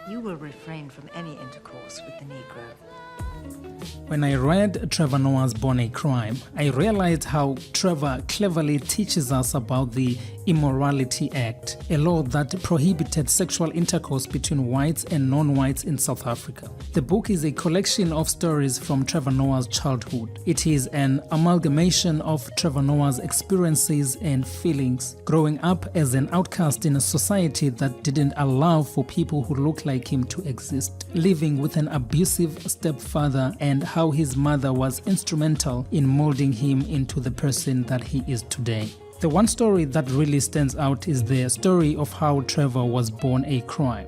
You will refrain from any intercourse with the Negro. When I read Trevor Noah Born a Crime, I realized how Trevor cleverly teaches us about the Immorality Act, a law that prohibited sexual intercourse between whites and non-whites in South Africa. The book is a collection of stories from Trevor Noah's childhood. It is an amalgamation of Trevor Noah's experiences and feelings growing up as an outcast in a society that didn't allow for people who look like him to exist, living with an abusive stepfather, and how his mother was instrumental in molding him into the person that he is today. The one story that really stands out is the story of how Trevor was born a crime.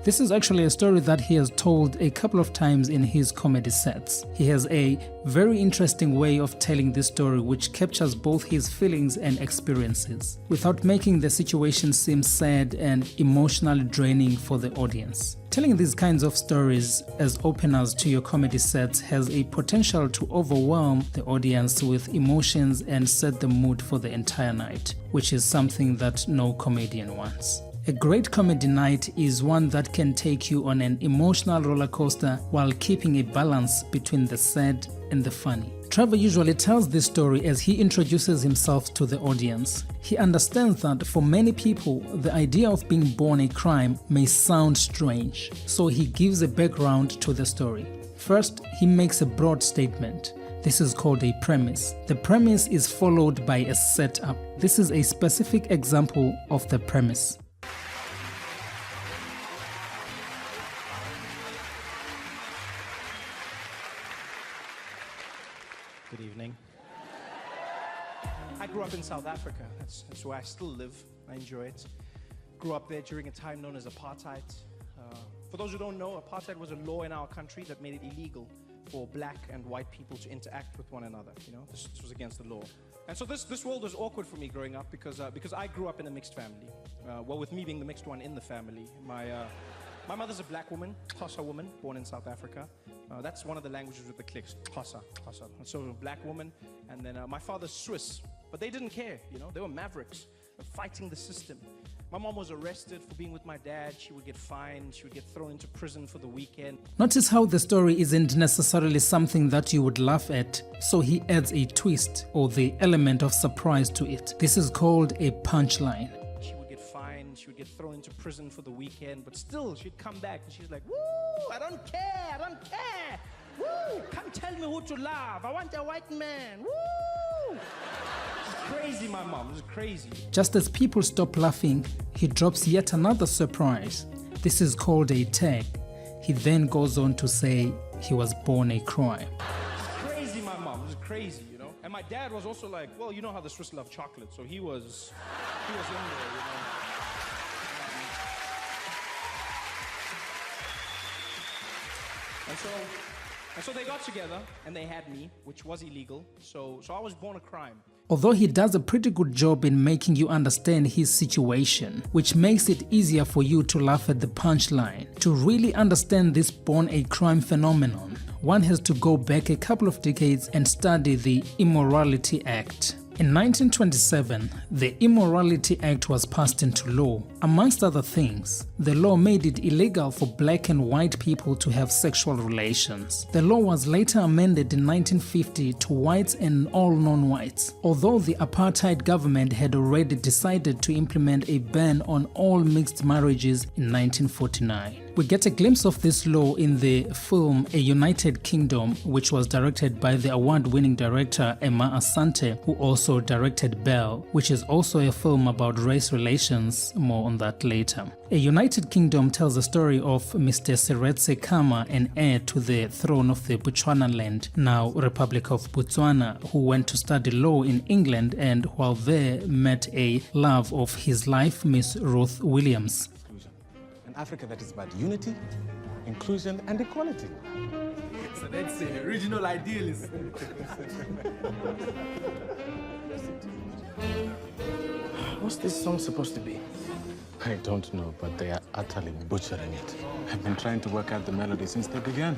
This is actually a story that he has told a couple of times in his comedy sets. He has a very interesting way of telling this story which captures both his feelings and experiences, without making the situation seem sad and emotionally draining for the audience. Telling these kinds of stories as openers to your comedy sets has a potential to overwhelm the audience with emotions and set the mood for the entire night, which is something that no comedian wants. A great comedy night is one that can take you on an emotional roller coaster while keeping a balance between the sad and the funny. Trevor usually tells this story as he introduces himself to the audience. He understands that for many people, the idea of being born a crime may sound strange, so he gives a background to the story. First, he makes a broad statement. This is called a premise. The premise is followed by a setup. This is a specific example of the premise. Good evening. I grew up in South Africa. That's where I still live. I enjoy it. Grew up there during a time known as Apartheid. For those who don't know, Apartheid was a law in our country that made it illegal for black and white people to interact with one another. You know, this was against the law. And so this world was awkward for me growing up because I grew up in a mixed family. Well, with me being the mixed one in the family. My mother's a black woman, Xhosa woman, born in South Africa. That's one of the languages with the clicks, Xhosa. So a black woman, and then my father's Swiss, but they didn't care, you know, they were mavericks, fighting the system. My mom was arrested for being with my dad. She would get fined, she would get thrown into prison for the weekend. Notice how the story isn't necessarily something that you would laugh at, so he adds a twist or the element of surprise to it. This is called a punchline. She would get fined, she would get thrown into prison for the weekend, but still she'd come back and she's like, woo, I don't care, woo, come tell me who to love, I want a white man, woo. Crazy, my mom. This is crazy. Just as people stop laughing, he drops yet another surprise. This is called a tag. He then goes on to say he was born a crime. Crazy, my mom. This is crazy, you know. And my dad was also like, well, you know how the Swiss love chocolate, so he was in there, you know. And so they got together and they had me, which was illegal. So I was born a crime. Although he does a pretty good job in making you understand his situation, which makes it easier for you to laugh at the punchline. To really understand this born a crime phenomenon, one has to go back a couple of decades and study the Immorality Act. In 1927, the Immorality Act was passed into law. Amongst other things, the law made it illegal for black and white people to have sexual relations. The law was later amended in 1950 to whites and all non-whites, although the apartheid government had already decided to implement a ban on all mixed marriages in 1949. We get a glimpse of this law in the film A United Kingdom, which was directed by the award-winning director Emma Asante, who also directed Belle, which is also a film about race relations. More on that later. A United Kingdom tells the story of Mr. Seretse Khama, an heir to the throne of the Bechuanaland, now Republic of Botswana, who went to study law in England and while there met a love of his life, Miss Ruth Williams. An Africa that is about unity, inclusion and equality. So that's the original idealism. What's this song supposed to be? I don't know, but they are utterly butchering it. I've been trying to work out the melody since they began.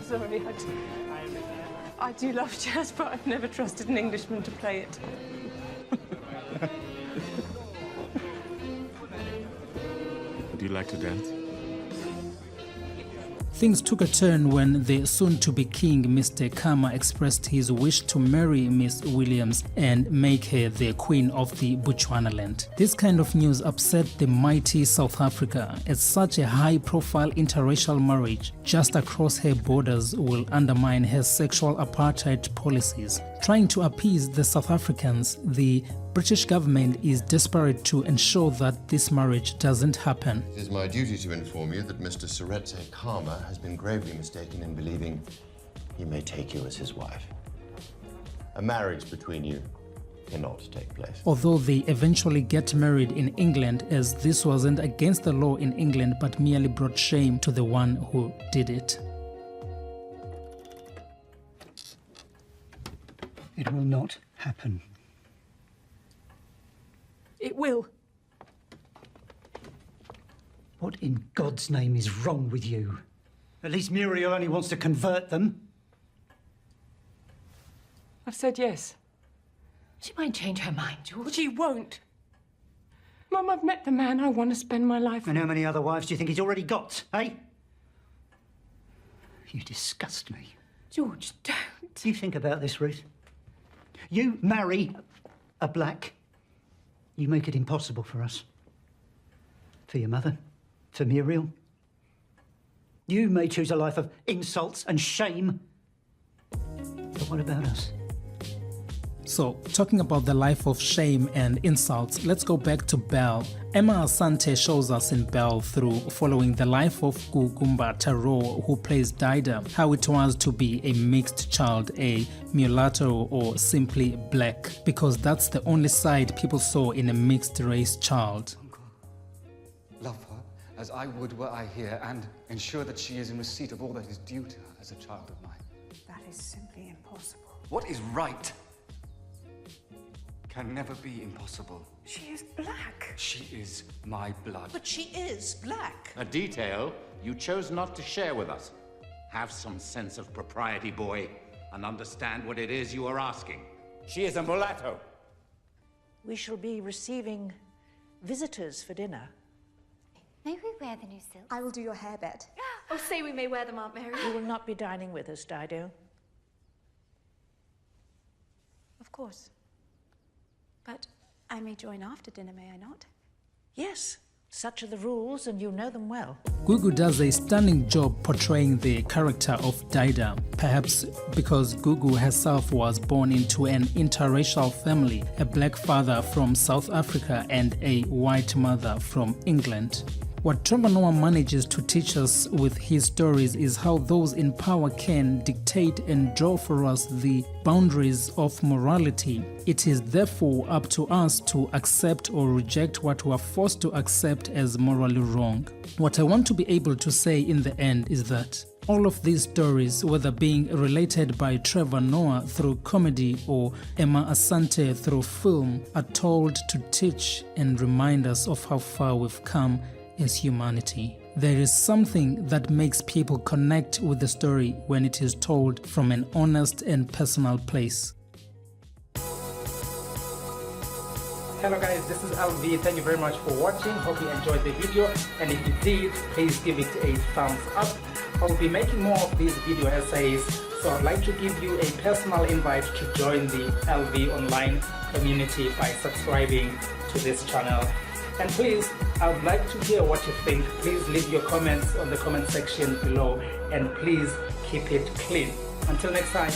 Sorry, I do love jazz, but I've never trusted an Englishman to play it. Would you like to dance? Things took a turn when the soon-to-be king, Mr. Khama, expressed his wish to marry Miss Williams and make her the queen of the Bechuanaland. This kind of news upset the mighty South Africa, as such a high-profile interracial marriage just across her borders will undermine her sexual apartheid policies. Trying to appease the South Africans, the British government is desperate to ensure that this marriage doesn't happen. It is my duty to inform you that Mr. Seretse Khama has been gravely mistaken in believing he may take you as his wife. A marriage between you cannot take place. Although they eventually get married in England, as this wasn't against the law in England but merely brought shame to the one who did it. It will not happen. It will. What in God's name is wrong with you? At least Muriel only wants to convert them. I've said yes. She might change her mind, George. She won't. Mum, I've met the man I want to spend my life with. And how many other wives do you think he's already got, eh? You disgust me. George, don't. You think about this, Ruth. You marry a black, you make it impossible for us. For your mother, for Muriel. You may choose a life of insults and shame, but what about us? So, talking about the life of shame and insults, let's go back to Belle. Emma Asante shows us in Belle, through following the life of Gugumba Taro, who plays Dida, how it was to be a mixed child, a mulatto or simply black, because that's the only side people saw in a mixed race child. Love her as I would were I here, and ensure that she is in receipt of all that is due to her as a child of mine. That is simply impossible. What is right can never be impossible. She is black. She is my blood. But she is black. A detail you chose not to share with us. Have some sense of propriety, boy, and understand what it is you are asking. She is a mulatto. We shall be receiving visitors for dinner. May we wear the new silk? I will do your hairbed. Oh, say we may wear them, Aunt Mary. You will not be dining with us, Dido. Of course. But I may join after dinner, may I not? Yes, such are the rules, and you know them well. Gugu does a stunning job portraying the character of Dida, perhaps because Gugu herself was born into an interracial family, a black father from South Africa and a white mother from England. What Trevor Noah manages to teach us with his stories is how those in power can dictate and draw for us the boundaries of morality. It is therefore up to us to accept or reject what we are forced to accept as morally wrong. What I want to be able to say in the end is that all of these stories, whether being related by Trevor Noah through comedy or Emma Asante through film, are told to teach and remind us of how far we've come as humanity. There is something that makes people connect with the story when it is told from an honest and personal place. Hello guys, this is elvee. Thank you very much for watching. Hope you enjoyed the video, and if you did, please give it a thumbs up. I'll be making more of these video essays, so I'd like to give you a personal invite to join the elvee online community by subscribing to this channel. And please, I would like to hear what you think. Please leave your comments on the comment section below, and please keep it clean. Until next time.